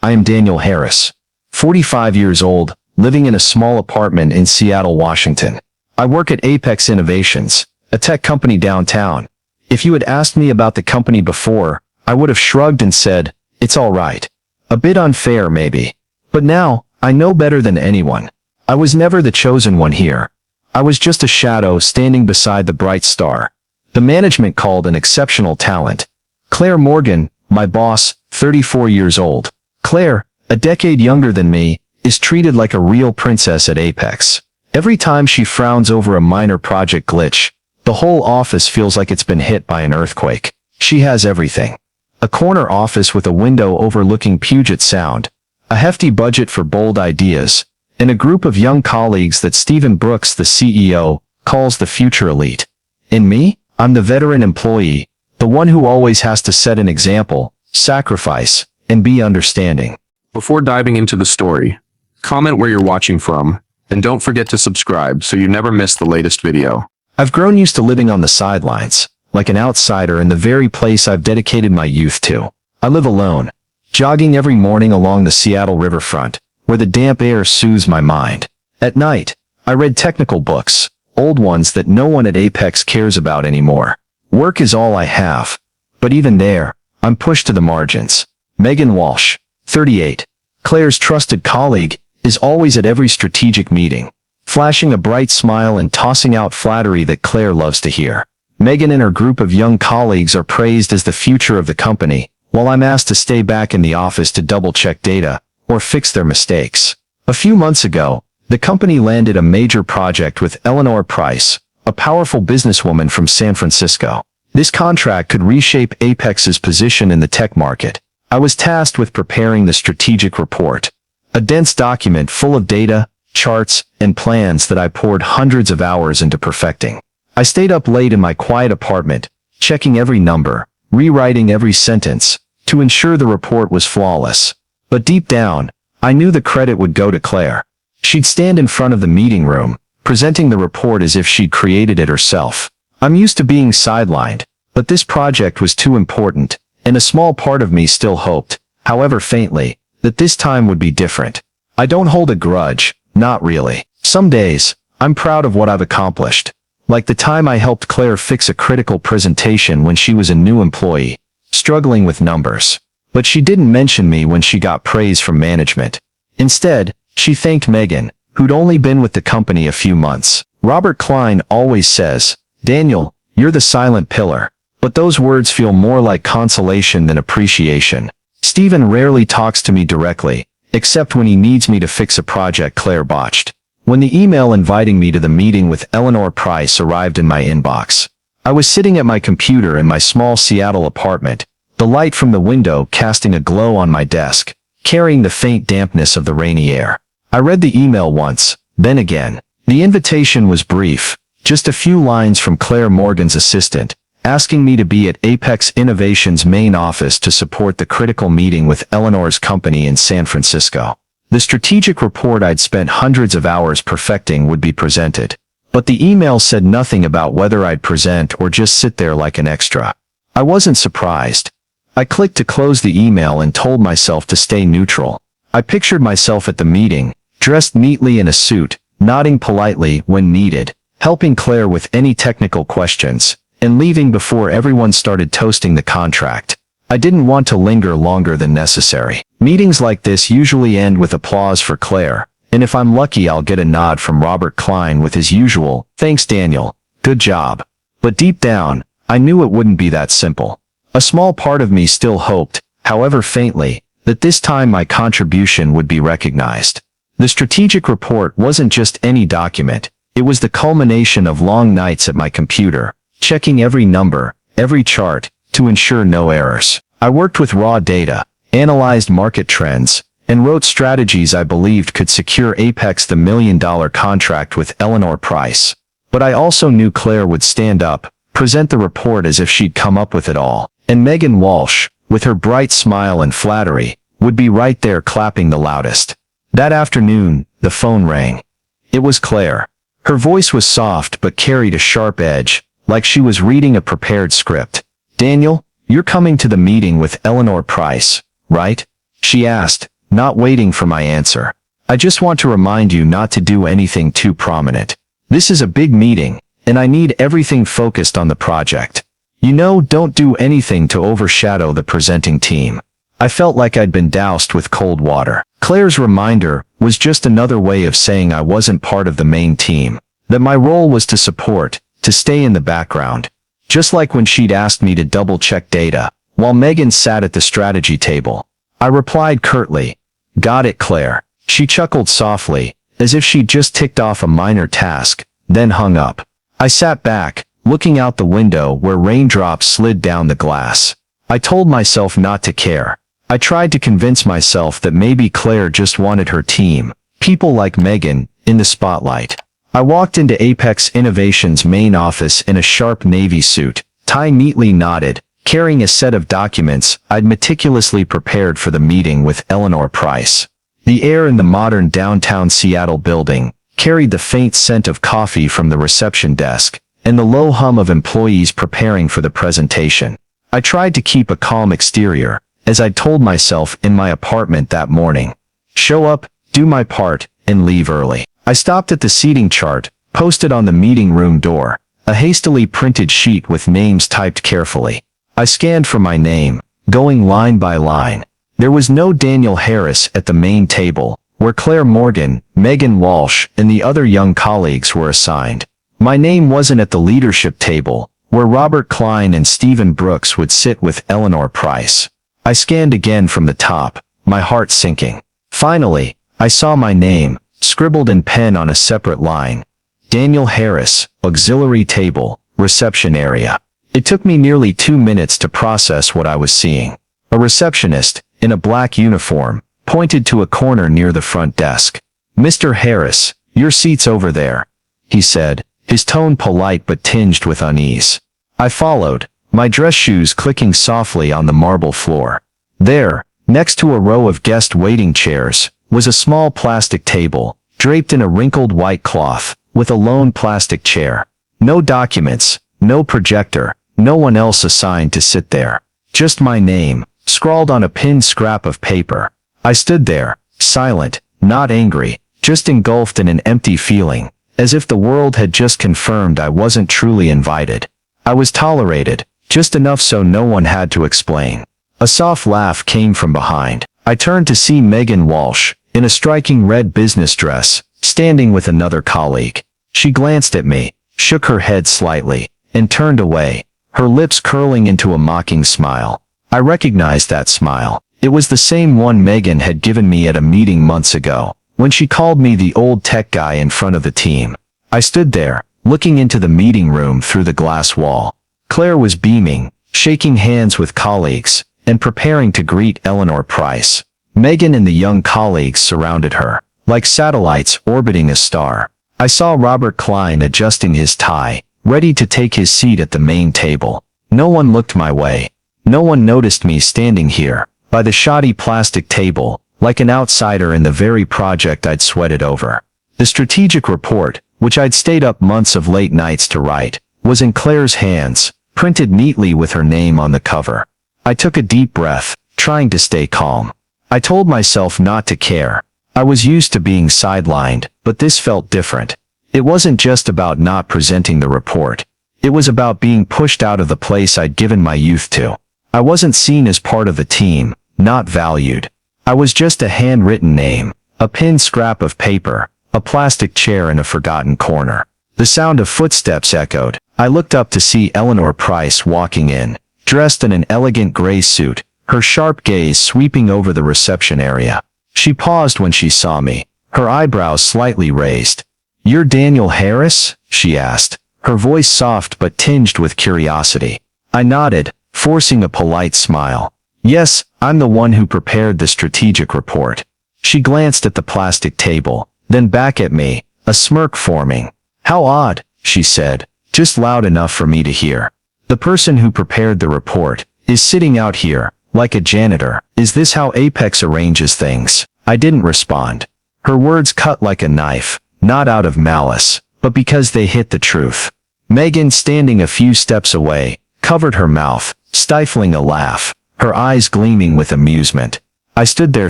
I am Daniel Harris, 45 years old, living in a small apartment in Seattle, Washington. I work at Apex Innovations, a tech company downtown. If you had asked me about the company before, I would have shrugged and said, it's all right. A bit unfair, maybe. But now, I know better than anyone. I was never the chosen one here. I was just a shadow standing beside the bright star. The management called an exceptional talent. Claire Morgan, my boss, 34 years old. Claire, a decade younger than me, is treated like a real princess at Apex. Every time she frowns over a minor project glitch, the whole office feels like it's been hit by an earthquake. She has everything. A corner office with a window overlooking Puget Sound, a hefty budget for bold ideas, and a group of young colleagues that Stephen Brooks, the CEO, calls the future elite. In me, I'm the veteran employee, the one who always has to set an example, sacrifice, and be understanding. Before diving into the story, comment where you're watching from, and don't forget to subscribe so you never miss the latest video. I've grown used to living on the sidelines, like an outsider in the very place I've dedicated my youth to. I live alone, jogging every morning along the Seattle riverfront, where the damp air soothes my mind. At night, I read technical books, old ones that no one at Apex cares about anymore. Work is all I have. But even there, I'm pushed to the margins. Megan Walsh, 38, Claire's trusted colleague, is always at every strategic meeting, flashing a bright smile and tossing out flattery that Claire loves to hear. Megan and her group of young colleagues are praised as the future of the company, while I'm asked to stay back in the office to double-check data or fix their mistakes. A few months ago, the company landed a major project with Eleanor Price, a powerful businesswoman from San Francisco. This contract could reshape Apex's position in the tech market. I was tasked with preparing the strategic report, a dense document full of data, charts, and plans that I poured hundreds of hours into perfecting. I stayed up late in my quiet apartment, checking every number, rewriting every sentence, to ensure the report was flawless. But deep down, I knew the credit would go to Claire. She'd stand in front of the meeting room, presenting the report as if she'd created it herself. I'm used to being sidelined, but this project was too important, and a small part of me still hoped, however faintly, that this time would be different. I don't hold a grudge, not really. Some days, I'm proud of what I've accomplished. Like the time I helped Claire fix a critical presentation when she was a new employee, struggling with numbers. But she didn't mention me when she got praise from management. Instead, she thanked Megan, who'd only been with the company a few months. Robert Klein always says, "Daniel, you're the silent pillar." But those words feel more like consolation than appreciation. Stephen rarely talks to me directly, except when he needs me to fix a project Claire botched. When the email inviting me to the meeting with Eleanor Price arrived in my inbox, I was sitting at my computer in my small Seattle apartment, the light from the window casting a glow on my desk, carrying the faint dampness of the rainy air. I read the email once, then again. The invitation was brief, just a few lines from Claire Morgan's assistant, asking me to be at Apex Innovations' main office to support the critical meeting with Eleanor's company in San Francisco. The strategic report I'd spent hundreds of hours perfecting would be presented. But the email said nothing about whether I'd present or just sit there like an extra. I wasn't surprised. I clicked to close the email and told myself to stay neutral. I pictured myself at the meeting, dressed neatly in a suit, nodding politely when needed, helping Claire with any technical questions, and leaving before everyone started toasting the contract. I didn't want to linger longer than necessary. Meetings like this usually end with applause for Claire, and if I'm lucky I'll get a nod from Robert Klein with his usual, "Thanks Daniel, good job." But deep down, I knew it wouldn't be that simple. A small part of me still hoped, however faintly, that this time my contribution would be recognized. The strategic report wasn't just any document, it was the culmination of long nights at my computer, checking every number, every chart, to ensure no errors. I worked with raw data, analyzed market trends, and wrote strategies I believed could secure Apex the $1 million contract with Eleanor Price. But I also knew Claire would stand up, present the report as if she'd come up with it all, and Megan Walsh, with her bright smile and flattery, would be right there clapping the loudest. That afternoon, the phone rang. It was Claire. Her voice was soft but carried a sharp edge, like she was reading a prepared script. "Daniel, you're coming to the meeting with Eleanor Price, right?" she asked, not waiting for my answer. I just want to remind you not to do anything too prominent. This is a big meeting, and I need everything focused on the project. You know, don't do anything to overshadow the presenting team. I felt like I'd been doused with cold water. Claire's reminder was just another way of saying I wasn't part of the main team, that my role was to support, to stay in the background. Just like when she'd asked me to double-check data, while Megan sat at the strategy table. I replied curtly, "Got it, Claire." She chuckled softly, as if she'd just ticked off a minor task, then hung up. I sat back, looking out the window where raindrops slid down the glass. I told myself not to care. I tried to convince myself that maybe Claire just wanted her team, people like Megan, in the spotlight. I walked into Apex Innovation's main office in a sharp navy suit, tie neatly knotted, carrying a set of documents I'd meticulously prepared for the meeting with Eleanor Price. The air in the modern downtown Seattle building carried the faint scent of coffee from the reception desk and the low hum of employees preparing for the presentation. I tried to keep a calm exterior, as I'd told myself in my apartment that morning. Show up, do my part, and leave early. I stopped at the seating chart, posted on the meeting room door, a hastily printed sheet with names typed carefully. I scanned for my name, going line by line. There was no Daniel Harris at the main table, where Claire Morgan, Megan Walsh, and the other young colleagues were assigned. My name wasn't at the leadership table, where Robert Klein and Stephen Brooks would sit with Eleanor Price. I scanned again from the top, my heart sinking. Finally, I saw my name, scribbled in pen on a separate line. Daniel Harris, auxiliary table, reception area. It took me nearly 2 minutes to process what I was seeing. A receptionist, in a black uniform, pointed to a corner near the front desk. "Mr. Harris, your seat's over there," he said, his tone polite but tinged with unease. I followed, my dress shoes clicking softly on the marble floor. There, next to a row of guest waiting chairs, was a small plastic table, draped in a wrinkled white cloth, with a lone plastic chair. No documents, no projector, no one else assigned to sit there. Just my name, scrawled on a pinned scrap of paper. I stood there, silent, not angry, just engulfed in an empty feeling, as if the world had just confirmed I wasn't truly invited. I was tolerated, just enough so no one had to explain. A soft laugh came from behind. I turned to see Megan Walsh, in a striking red business dress, standing with another colleague. She glanced at me, shook her head slightly, and turned away, her lips curling into a mocking smile. I recognized that smile. It was the same one Megan had given me at a meeting months ago, when she called me the old tech guy in front of the team. I stood there, looking into the meeting room through the glass wall. Claire was beaming, shaking hands with colleagues, and preparing to greet Eleanor Price. Megan and the young colleagues surrounded her, like satellites orbiting a star. I saw Robert Klein adjusting his tie, ready to take his seat at the main table. No one looked my way. No one noticed me standing here, by the shoddy plastic table, like an outsider in the very project I'd sweated over. The strategic report, which I'd stayed up months of late nights to write, was in Claire's hands, printed neatly with her name on the cover. I took a deep breath, trying to stay calm. I told myself not to care. I was used to being sidelined, but this felt different. It wasn't just about not presenting the report. It was about being pushed out of the place I'd given my youth to. I wasn't seen as part of the team, not valued. I was just a handwritten name, a pinned scrap of paper, a plastic chair in a forgotten corner. The sound of footsteps echoed. I looked up to see Eleanor Price walking in, dressed in an elegant gray suit, her sharp gaze sweeping over the reception area. She paused when she saw me, her eyebrows slightly raised. "You're Daniel Harris?" she asked, her voice soft but tinged with curiosity. I nodded, forcing a polite smile. "Yes, I'm the one who prepared the strategic report." She glanced at the plastic table, then back at me, a smirk forming. "How odd," she said, just loud enough for me to hear. "The person who prepared the report is sitting out here, like a janitor. Is this how Apex arranges things?" I didn't respond. Her words cut like a knife, not out of malice, but because they hit the truth. Megan, standing a few steps away, covered her mouth, stifling a laugh, her eyes gleaming with amusement. I stood there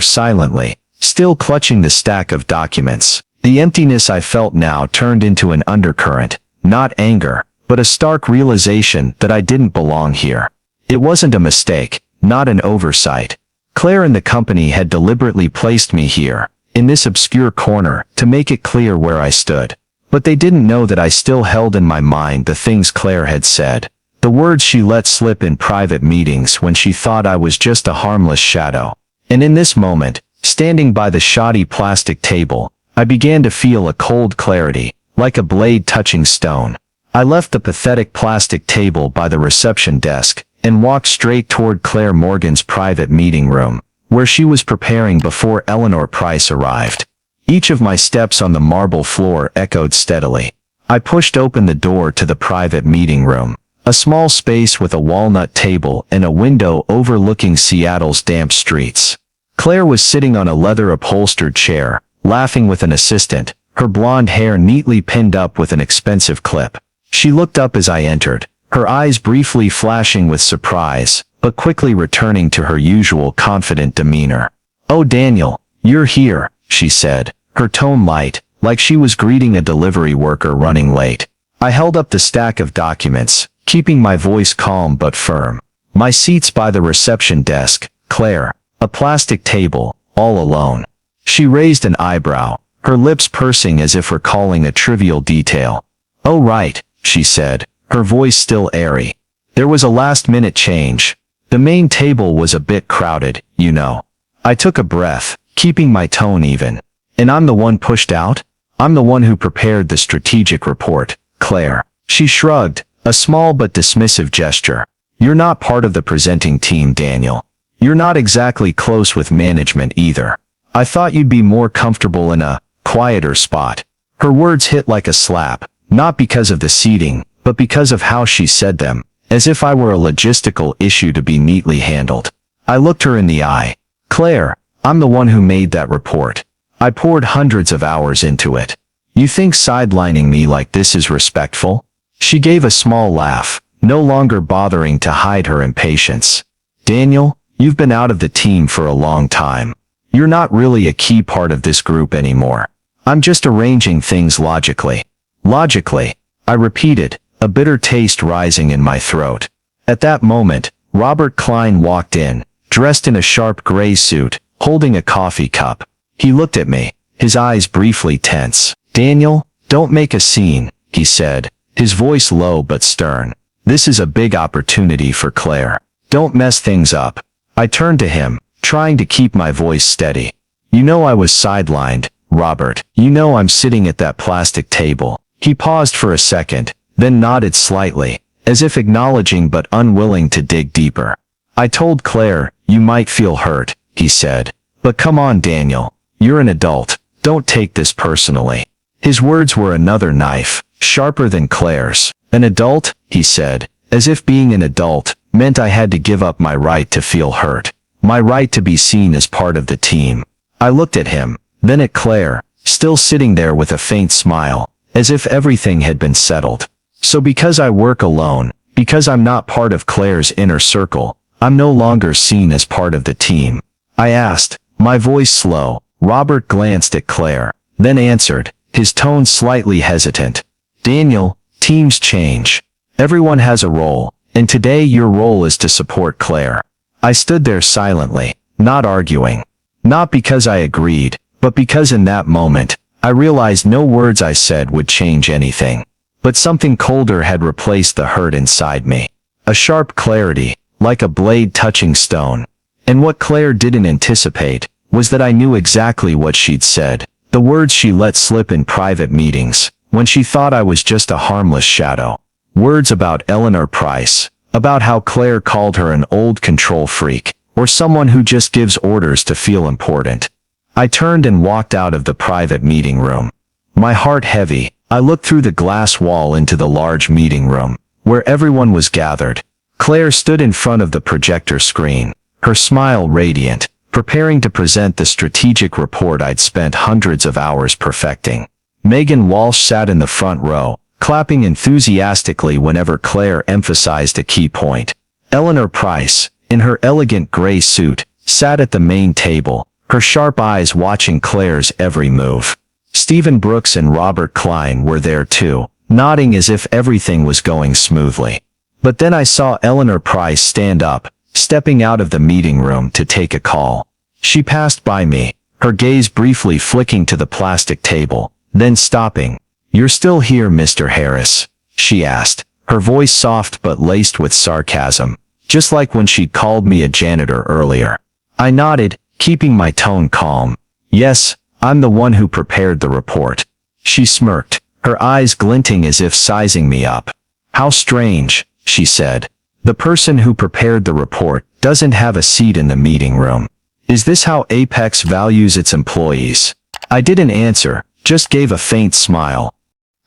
silently, still clutching the stack of documents. The emptiness I felt now turned into an undercurrent, not anger, but a stark realization that I didn't belong here. It wasn't a mistake, not an oversight. Claire and the company had deliberately placed me here, in this obscure corner, to make it clear where I stood. But they didn't know that I still held in my mind the things Claire had said, the words she let slip in private meetings when she thought I was just a harmless shadow. And in this moment, standing by the shoddy plastic table, I began to feel a cold clarity, like a blade touching stone. I left the pathetic plastic table by the reception desk and walked straight toward Claire Morgan's private meeting room, where she was preparing before Eleanor Price arrived. Each of my steps on the marble floor echoed steadily. I pushed open the door to the private meeting room, a small space with a walnut table and a window overlooking Seattle's damp streets. Claire was sitting on a leather-upholstered chair, laughing with an assistant, her blonde hair neatly pinned up with an expensive clip. She looked up as I entered, her eyes briefly flashing with surprise, but quickly returning to her usual confident demeanor. "Oh, Daniel, you're here," she said, her tone light, like she was greeting a delivery worker running late. I held up the stack of documents, keeping my voice calm but firm. "My seat's by the reception desk, Claire. A plastic table, all alone." She raised an eyebrow, her lips pursing as if recalling a trivial detail. "Oh right," she said, her voice still airy. "There was a last-minute change. The main table was a bit crowded, you know." I took a breath, keeping my tone even. "And I'm the one pushed out? I'm the one who prepared the strategic report, Claire." She shrugged, a small but dismissive gesture. "You're not part of the presenting team, Daniel. You're not exactly close with management either. I thought you'd be more comfortable in a quieter spot." Her words hit like a slap, not because of the seating, but because of how she said them, as if I were a logistical issue to be neatly handled. I looked her in the eye. "Claire, I'm the one who made that report. I poured hundreds of hours into it. You think sidelining me like this is respectful?" She gave a small laugh, no longer bothering to hide her impatience. "Daniel, you've been out of the team for a long time. You're not really a key part of this group anymore. I'm just arranging things logically." "Logically," I repeated, a bitter taste rising in my throat. At that moment, Robert Klein walked in, dressed in a sharp gray suit, holding a coffee cup. He looked at me, his eyes briefly tense. "Daniel, don't make a scene," he said, his voice low but stern. "This is a big opportunity for Claire. Don't mess things up." I turned to him, trying to keep my voice steady. "You know I was sidelined, Robert. You know I'm sitting at that plastic table." He paused for a second, then nodded slightly, as if acknowledging but unwilling to dig deeper. "I told Claire, you might feel hurt," he said. "But come on, Daniel. You're an adult. Don't take this personally." His words were another knife, sharper than Claire's. "An adult?" he said, as if being an adult meant I had to give up my right to feel hurt, my right to be seen as part of the team. I looked at him, then at Claire, still sitting there with a faint smile, as if everything had been settled. "So because I work alone, because I'm not part of Claire's inner circle, I'm no longer seen as part of the team?" I asked, my voice slow. Robert glanced at Claire, then answered, his tone slightly hesitant. "Daniel, teams change. Everyone has a role, and today your role is to support Claire." I stood there silently, not arguing. Not because I agreed, but because in that moment, I realized no words I said would change anything. But something colder had replaced the hurt inside me. A sharp clarity, like a blade touching stone. And what Claire didn't anticipate was that I knew exactly what she'd said, the words she let slip in private meetings, when she thought I was just a harmless shadow. Words about Eleanor Price, about how Claire called her an old control freak, or someone who just gives orders to feel important. I turned and walked out of the private meeting room. My heart heavy, I looked through the glass wall into the large meeting room, where everyone was gathered. Claire stood in front of the projector screen, her smile radiant, preparing to present the strategic report I'd spent hundreds of hours perfecting. Megan Walsh sat in the front row, clapping enthusiastically whenever Claire emphasized a key point. Eleanor Price, in her elegant gray suit, sat at the main table, her sharp eyes watching Claire's every move. Stephen Brooks and Robert Klein were there too, nodding as if everything was going smoothly. But then I saw Eleanor Price stand up, stepping out of the meeting room to take a call. She passed by me, her gaze briefly flicking to the plastic table, then stopping. "You're still here, Mr. Harris?" she asked, her voice soft but laced with sarcasm, just like when she'd called me a janitor earlier. I nodded, keeping my tone calm. "Yes, I'm the one who prepared the report." She smirked, her eyes glinting as if sizing me up. "How strange," she said. "The person who prepared the report doesn't have a seat in the meeting room. Is this how Apex values its employees?" I didn't answer, just gave a faint smile.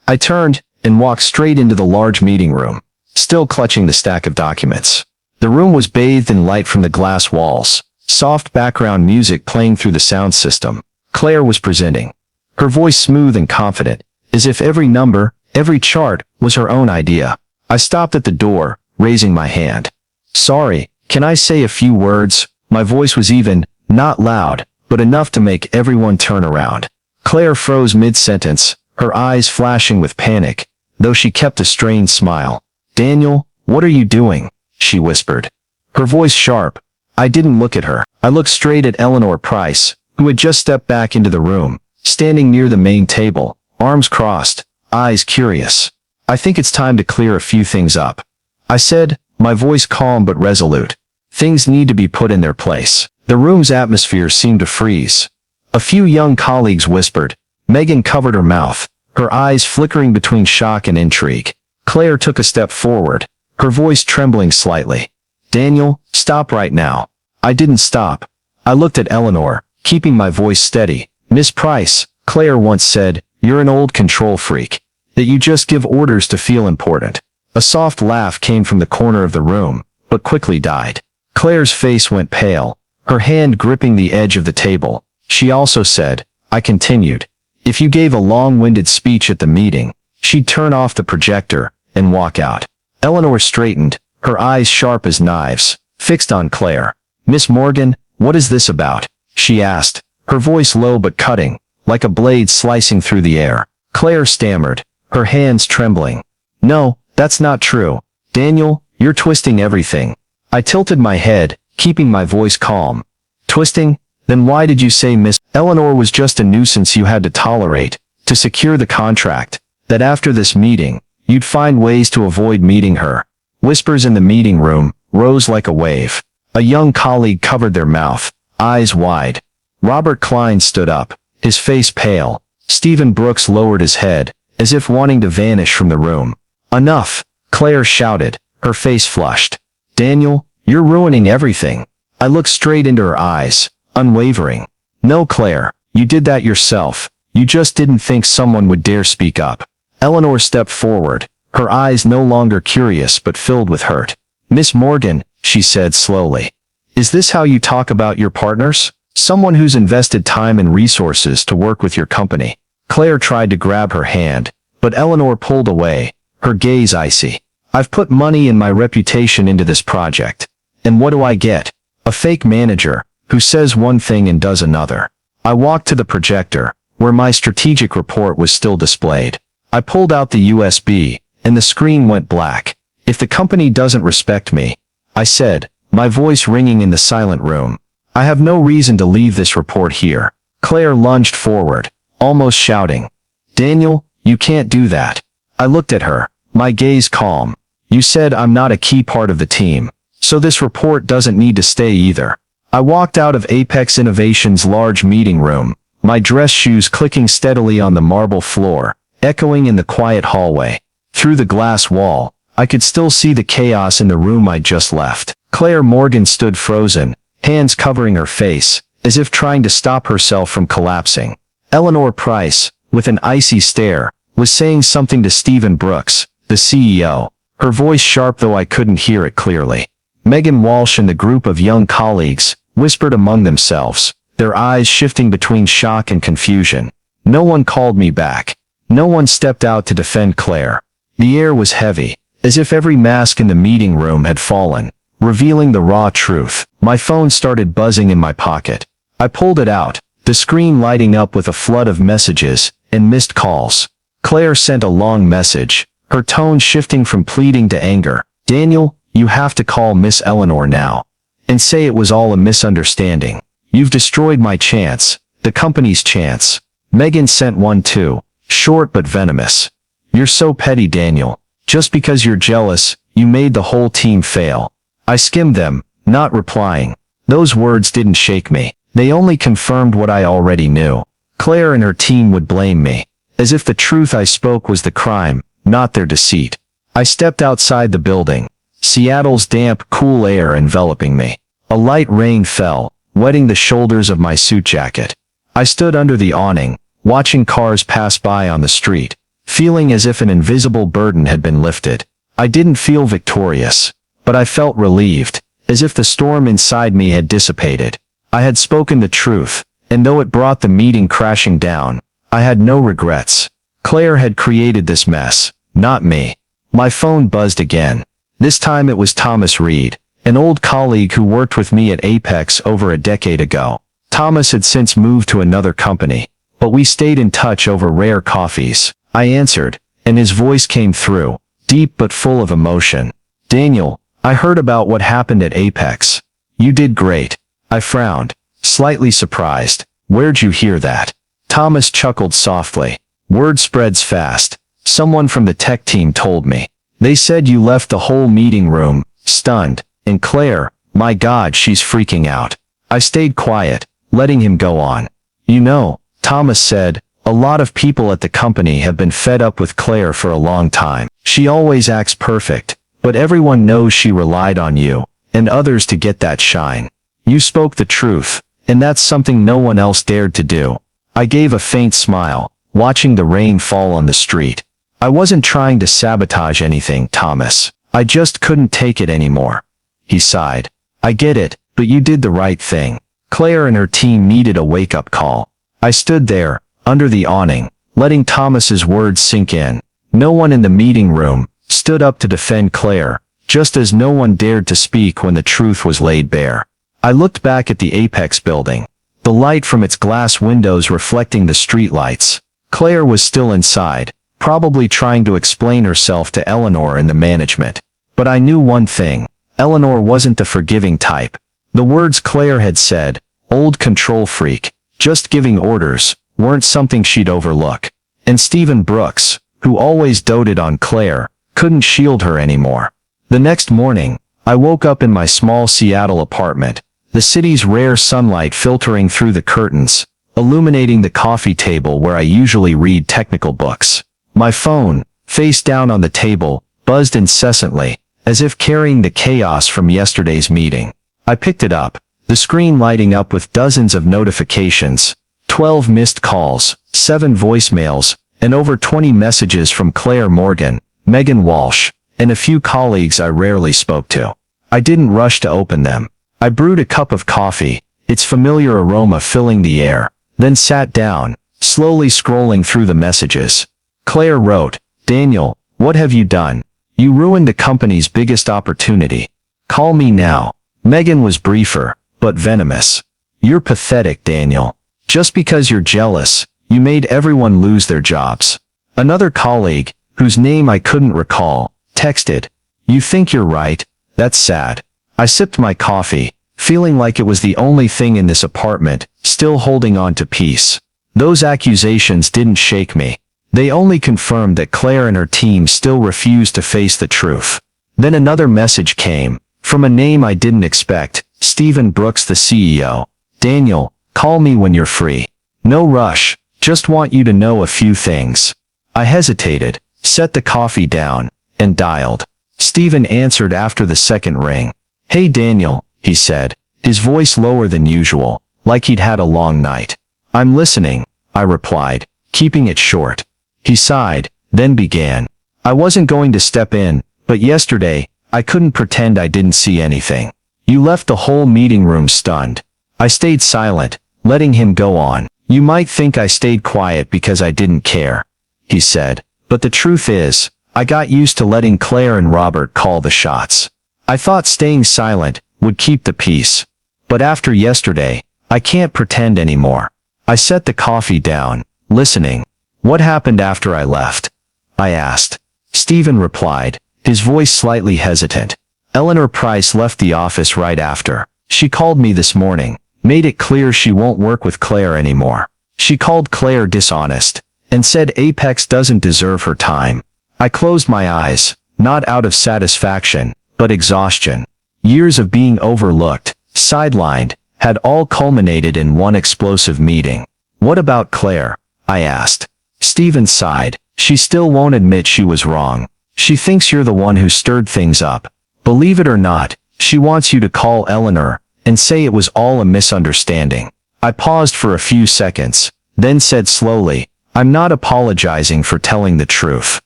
I turned and walked straight into the large meeting room, still clutching the stack of documents. The room was bathed in light from the glass walls, soft background music playing through the sound system. Claire was presenting, her voice smooth and confident, as if every number, every chart, was her own idea. I stopped at the door, raising my hand. "Sorry, can I say a few words?" My voice was even, not loud, but enough to make everyone turn around. Claire froze mid-sentence, her eyes flashing with panic, though she kept a strained smile. "Daniel, what are you doing?" she whispered, her voice sharp. I didn't look at her. I looked straight at Eleanor Price, who had just stepped back into the room, standing near the main table, arms crossed, eyes curious. "I think it's time to clear a few things up," I said, my voice calm but resolute. "Things need to be put in their place." The room's atmosphere seemed to freeze. A few young colleagues whispered. Megan covered her mouth, her eyes flickering between shock and intrigue. Claire took a step forward, her voice trembling slightly. "Daniel, stop right now." I didn't stop. I looked at Eleanor, keeping my voice steady. "Miss Price," Claire once said, "you're an old control freak. That you just give orders to feel important." A soft laugh came from the corner of the room, but quickly died. Claire's face went pale, her hand gripping the edge of the table. She also said, I continued, "If you gave a long-winded speech at the meeting, she'd turn off the projector and walk out." Eleanor straightened, her eyes sharp as knives, fixed on Claire. "Miss Morgan, what is this about?" she asked, her voice low but cutting, like a blade slicing through the air. Claire stammered, her hands trembling. "No, that's not true. Daniel, you're twisting everything." I tilted my head, keeping my voice calm. "Twisting? Then why did you say Miss Eleanor was just a nuisance you had to tolerate, to secure the contract, that after this meeting, you'd find ways to avoid meeting her?" Whispers in the meeting room rose like a wave. A young colleague covered their mouth, eyes wide. Robert Klein stood up, his face pale. Stephen Brooks lowered his head, as if wanting to vanish from the room. "Enough," Claire shouted, her face flushed. "Daniel, you're ruining everything." I looked straight into her eyes, unwavering. "No, Claire, you did that yourself. You just didn't think someone would dare speak up." Eleanor stepped forward, her eyes no longer curious but filled with hurt. "Miss Morgan," she said slowly, "is this how you talk about your partners? Someone who's invested time and resources to work with your company?" Claire tried to grab her hand, but Eleanor pulled away, her gaze icy. "I've put money and my reputation into this project. And what do I get? A fake manager, who says one thing and does another." I walked to the projector, where my strategic report was still displayed. I pulled out the USB, and the screen went black. "If the company doesn't respect me," I said, my voice ringing in the silent room, "I have no reason to leave this report here." Claire lunged forward, almost shouting, "Daniel, you can't do that." I looked at her, my gaze calm. "You said I'm not a key part of the team, so this report doesn't need to stay either." I walked out of Apex Innovation's large meeting room, my dress shoes clicking steadily on the marble floor, echoing in the quiet hallway. Through the glass wall, I could still see the chaos in the room I'd just left. Claire Morgan stood frozen, hands covering her face, as if trying to stop herself from collapsing. Eleanor Price, with an icy stare, was saying something to Stephen Brooks, the CEO, her voice sharp though I couldn't hear it clearly. Megan Walsh and the group of young colleagues whispered among themselves, their eyes shifting between shock and confusion. No one called me back. No one stepped out to defend Claire. The air was heavy, as if every mask in the meeting room had fallen, revealing the raw truth. My phone started buzzing in my pocket. I pulled it out, the screen lighting up with a flood of messages and missed calls. Claire sent a long message, her tone shifting from pleading to anger. Daniel, you have to call Miss Eleanor now. And say it was all a misunderstanding. You've destroyed my chance, the company's chance. Megan sent one too, short but venomous. You're so petty, Daniel. Just because you're jealous, you made the whole team fail. I skimmed them, not replying. Those words didn't shake me. They only confirmed what I already knew. Claire and her team would blame me, as if the truth I spoke was the crime, not their deceit. I stepped outside the building, Seattle's damp, cool air enveloping me. A light rain fell, wetting the shoulders of my suit jacket. I stood under the awning, watching cars pass by on the street, feeling as if an invisible burden had been lifted. I didn't feel victorious, but I felt relieved, as if the storm inside me had dissipated. I had spoken the truth, and though it brought the meeting crashing down, I had no regrets. Claire had created this mess, not me. My phone buzzed again. This time it was Thomas Reed, an old colleague who worked with me at Apex over a decade ago. Thomas had since moved to another company, but we stayed in touch over rare coffees. I answered, and his voice came through, deep but full of emotion. Daniel, I heard about what happened at Apex. You did great. I frowned, slightly surprised. Where'd you hear that? Thomas chuckled softly. Word spreads fast. Someone from the tech team told me. They said you left the whole meeting room, stunned, and Claire, my God, she's freaking out. I stayed quiet, letting him go on. You know, Thomas said, a lot of people at the company have been fed up with Claire for a long time. She always acts perfect, but everyone knows she relied on you, and others to get that shine. You spoke the truth, and that's something no one else dared to do. I gave a faint smile, watching the rain fall on the street. I wasn't trying to sabotage anything, Thomas. I just couldn't take it anymore. He sighed. I get it, but you did the right thing. Claire and her team needed a wake-up call. I stood there, under the awning, letting Thomas's words sink in. No one in the meeting room stood up to defend Claire, just as no one dared to speak when the truth was laid bare. I looked back at the Apex building, the light from its glass windows reflecting the streetlights. Claire was still inside, probably trying to explain herself to Eleanor and the management. But I knew one thing. Eleanor wasn't the forgiving type. The words Claire had said, old control freak, just giving orders, weren't something she'd overlook. And Stephen Brooks, who always doted on Claire, couldn't shield her anymore. The next morning, I woke up in my small Seattle apartment, the city's rare sunlight filtering through the curtains, illuminating the coffee table where I usually read technical books. My phone, face down on the table, buzzed incessantly, as if carrying the chaos from yesterday's meeting. I picked it up, the screen lighting up with dozens of notifications, 12 missed calls, 7 voicemails, and over 20 messages from Claire Morgan, Megan Walsh, and a few colleagues I rarely spoke to. I didn't rush to open them. I brewed a cup of coffee, its familiar aroma filling the air, then sat down, slowly scrolling through the messages. Claire wrote, Daniel, what have you done? You ruined the company's biggest opportunity. Call me now. Megan was briefer, but venomous. You're pathetic, Daniel. Just because you're jealous, you made everyone lose their jobs. Another colleague, whose name I couldn't recall, texted, You think you're right? That's sad. I sipped my coffee, feeling like it was the only thing in this apartment, still holding on to peace. Those accusations didn't shake me. They only confirmed that Claire and her team still refused to face the truth. Then another message came, from a name I didn't expect, Stephen Brooks, the CEO. Daniel, call me when you're free. No rush, just want you to know a few things. I hesitated, set the coffee down, and dialed. Stephen answered after the second ring. Hey Daniel, he said, his voice lower than usual, like he'd had a long night. I'm listening, I replied, keeping it short. He sighed, then began. I wasn't going to step in, but yesterday, I couldn't pretend I didn't see anything. You left the whole meeting room stunned. I stayed silent, letting him go on. You might think I stayed quiet because I didn't care, he said, but the truth is, I got used to letting Claire and Robert call the shots. I thought staying silent would keep the peace. But after yesterday, I can't pretend anymore. I set the coffee down, listening. What happened after I left? I asked. Stephen replied, his voice slightly hesitant. Eleanor Price left the office right after. She called me this morning, made it clear she won't work with Claire anymore. She called Claire dishonest, and said Apex doesn't deserve her time. I closed my eyes, not out of satisfaction, but exhaustion. Years of being overlooked, sidelined, had all culminated in one explosive meeting. What about Claire? I asked. Stephen sighed. She still won't admit she was wrong. She thinks you're the one who stirred things up. Believe it or not, she wants you to call Eleanor and say it was all a misunderstanding. I paused for a few seconds, then said slowly, I'm not apologizing for telling the truth.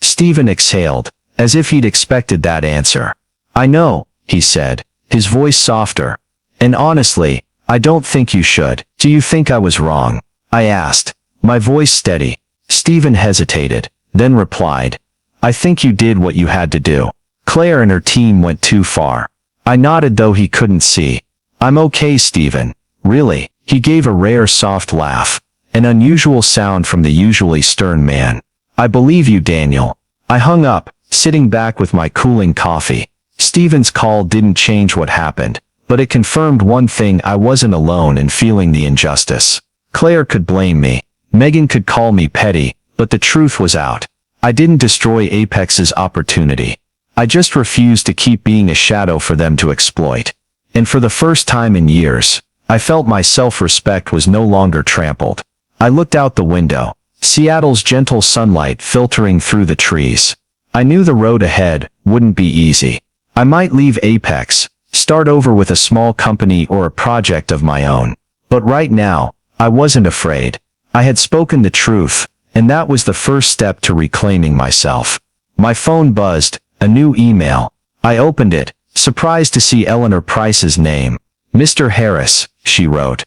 Stephen exhaled, as if he'd expected that answer. I know, he said, his voice softer. And honestly, I don't think you should. Do you think I was wrong? I asked, my voice steady. Stephen hesitated, then replied, I think you did what you had to do. Claire and her team went too far. I nodded though he couldn't see. I'm okay, Stephen. Really? He gave a rare soft laugh, an unusual sound from the usually stern man. I believe you, Daniel. I hung up, sitting back with my cooling coffee. Stephen's call didn't change what happened, but it confirmed one thing: I wasn't alone in feeling the injustice. Claire could blame me. Megan could call me petty, but the truth was out. I didn't destroy Apex's opportunity. I just refused to keep being a shadow for them to exploit. And for the first time in years, I felt my self-respect was no longer trampled. I looked out the window, Seattle's gentle sunlight filtering through the trees. I knew the road ahead wouldn't be easy. I might leave Apex, start over with a small company or a project of my own. But right now, I wasn't afraid. I had spoken the truth, and that was the first step to reclaiming myself. My phone buzzed, a new email. I opened it, surprised to see Eleanor Price's name. Mr. Harris, she wrote.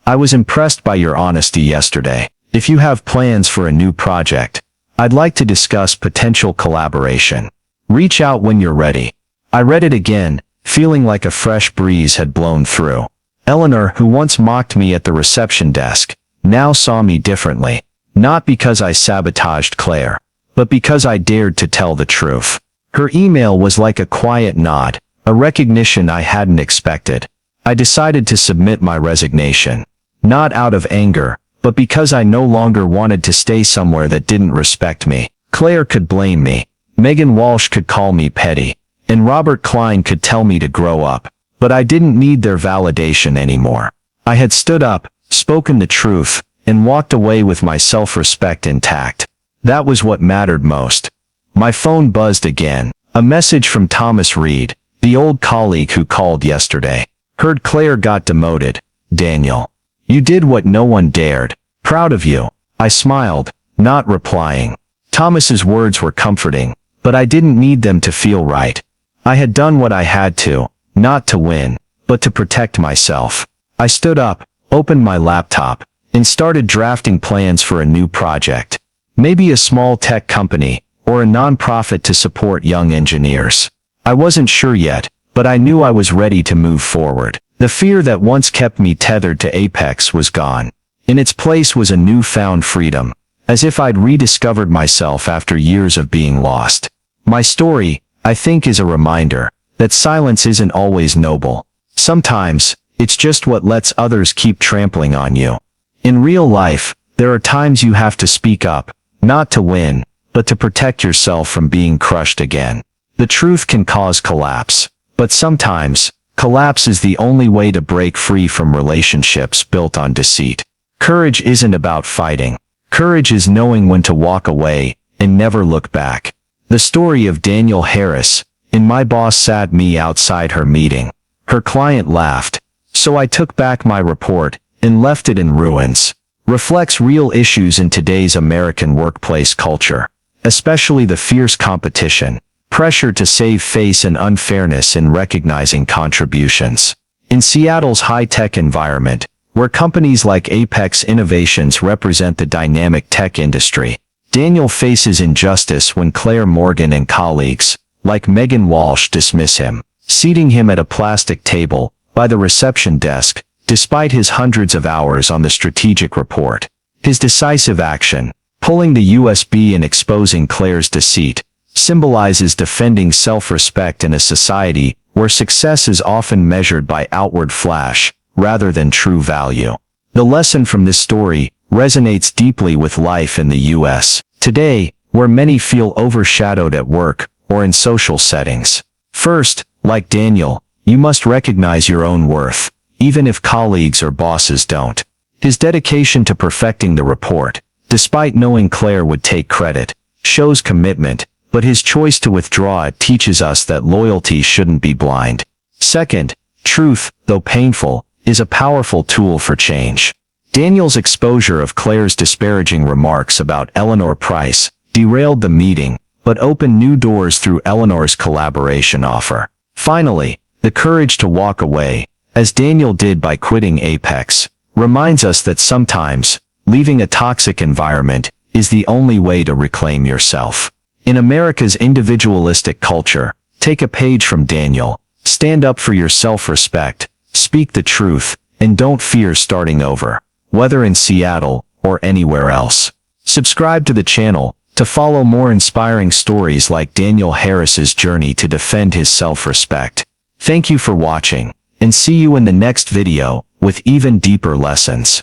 I was impressed by your honesty yesterday. If you have plans for a new project, I'd like to discuss potential collaboration. Reach out when you're ready. I read it again, feeling like a fresh breeze had blown through. Eleanor, who once mocked me at the reception desk, now saw me differently. Not because I sabotaged Claire, but because I dared to tell the truth. Her email was like a quiet nod, a recognition I hadn't expected. I decided to submit my resignation. Not out of anger, but because I no longer wanted to stay somewhere that didn't respect me. Claire could blame me. Megan Walsh could call me petty. And Robert Klein could tell me to grow up. But I didn't need their validation anymore. I had stood up, spoken the truth, and walked away with my self-respect intact. That was what mattered most. My phone buzzed again. A message from Thomas Reed, the old colleague who called yesterday. Heard Claire got demoted. Daniel. You did what no one dared. Proud of you. I smiled, not replying. Thomas's words were comforting, but I didn't need them to feel right. I had done what I had to, not to win, but to protect myself. I stood up, opened my laptop, and started drafting plans for a new project. Maybe a small tech company, or a nonprofit to support young engineers. I wasn't sure yet, but I knew I was ready to move forward. The fear that once kept me tethered to Apex was gone. In its place was a newfound freedom, as if I'd rediscovered myself after years of being lost. My story, I think, is a reminder that silence isn't always noble. Sometimes, it's just what lets others keep trampling on you. In real life, there are times you have to speak up, not to win, but to protect yourself from being crushed again. The truth can cause collapse, but sometimes, collapse is the only way to break free from relationships built on deceit. Courage isn't about fighting. Courage is knowing when to walk away and never look back. The story of Daniel Harris, and my boss sat me outside her meeting. Her client laughed, so I took back my report and left it in ruins. Reflects real issues in today's American workplace culture, especially the fierce competition, pressure to save face, and unfairness in recognizing contributions. In Seattle's high-tech environment, where companies like Apex Innovations represent the dynamic tech industry, Daniel faces injustice when Claire Morgan and colleagues, like Megan Walsh, dismiss him. Seating him at a plastic table, by the reception desk, despite his hundreds of hours on the strategic report. His decisive action, pulling the USB and exposing Claire's deceit, symbolizes defending self-respect in a society where success is often measured by outward flash, rather than true value. The lesson from this story resonates deeply with life in the U.S. today, where many feel overshadowed at work or in social settings. First, like Daniel, you must recognize your own worth, even if colleagues or bosses don't. His dedication to perfecting the report, despite knowing Claire would take credit, shows commitment, but his choice to withdraw it teaches us that loyalty shouldn't be blind. Second, truth, though painful, is a powerful tool for change. Daniel's exposure of Claire's disparaging remarks about Eleanor Price derailed the meeting, but opened new doors through Eleanor's collaboration offer. Finally, the courage to walk away, as Daniel did by quitting Apex, reminds us that sometimes, leaving a toxic environment is the only way to reclaim yourself. In America's individualistic culture, take a page from Daniel, stand up for your self-respect, speak the truth, and don't fear starting over, whether in Seattle or anywhere else. Subscribe to the channel to follow more inspiring stories like Daniel Harris's journey to defend his self-respect. Thank you for watching, and see you in the next video with even deeper lessons.